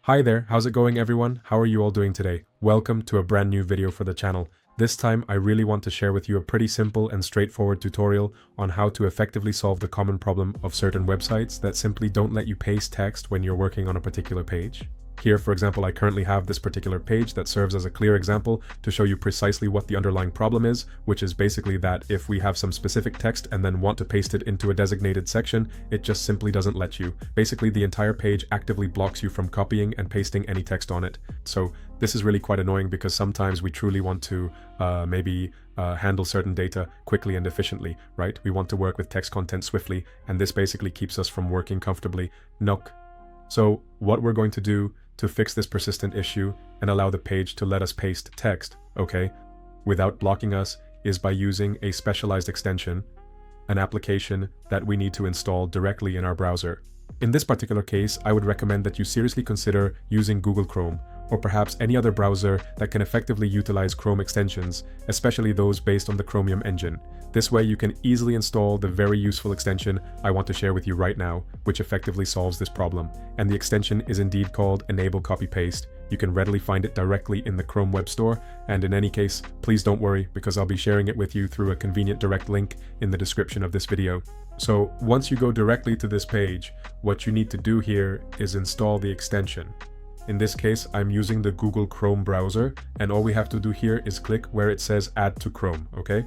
Hi there, how's it going everyone? How are you all doing today? Welcome to a brand new video for the channel. This time I really want to share with you a pretty simple and straightforward tutorial on how to effectively solve the common problem of certain websites that simply don't let you paste text when you're working on a particular page. Here, for example, I currently have this particular page that serves as a clear example to show you precisely what the underlying problem is, which is basically that if we have some specific text and then want to paste it into a designated section, it just simply doesn't let you. Basically, the entire page actively blocks you from copying and pasting any text on it. So this is really quite annoying because sometimes we truly want to handle certain data quickly and efficiently, right? We want to work with text content swiftly, and this basically keeps us from working comfortably. So what we're going to do to fix this persistent issue and allow the page to let us paste text, okay, without blocking us, is by using a specialized extension, an application that we need to install directly in our browser. In this particular case, I would recommend that you seriously consider using Google Chrome, or perhaps any other browser that can effectively utilize Chrome extensions, especially those based on the Chromium engine. This way you can easily install the very useful extension I want to share with you right now, which effectively solves this problem. And the extension is indeed called Enable Copy Paste. You can readily find it directly in the Chrome Web Store, and in any case, please don't worry because I'll be sharing it with you through a convenient direct link in the description of this video. So once you go directly to this page, what you need to do here is install the extension. In this case, I'm using the Google Chrome browser, and all we have to do here is click where it says Add to Chrome, okay?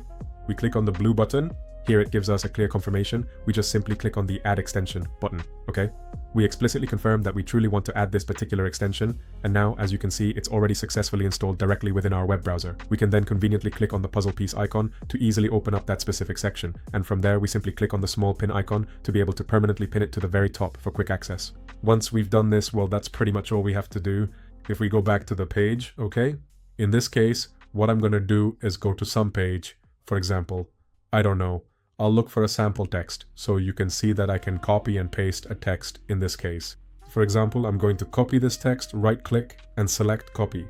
We click on the blue button. Here it gives us a clear confirmation. We just simply click on the Add Extension button, okay? We explicitly confirm that we truly want to add this particular extension, and now, as you can see, it's already successfully installed directly within our web browser. We can then conveniently click on the puzzle piece icon to easily open up that specific section, and from there we simply click on the small pin icon to be able to permanently pin it to the very top for quick access. Once we've done this, well, that's pretty much all we have to do. If we go back to the page, okay? In this case, what I'm going to do is go to some page. For example, I don't know, I'll look for a sample text so you can see that I can copy and paste a text in this case. For example, I'm going to copy this text, right click and select copy.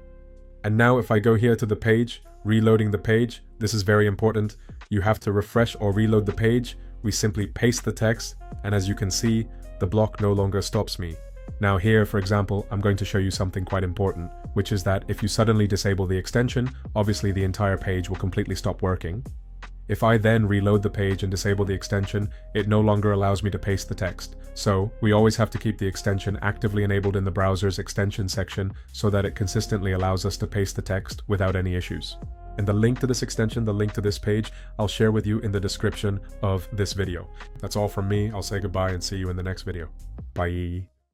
And now if I go here to the page, reloading the page, this is very important. You have to refresh or reload the page. We simply paste the text, and as you can see, the block no longer stops me. Now here, for example, I'm going to show you something quite important, which is that if you suddenly disable the extension, obviously the entire page will completely stop working. If I then reload the page and disable the extension, it no longer allows me to paste the text. So we always have to keep the extension actively enabled in the browser's extension section so that it consistently allows us to paste the text without any issues. And the link to this extension, the link to this page, I'll share with you in the description of this video. That's all from me. I'll say goodbye and see you in the next video. Bye.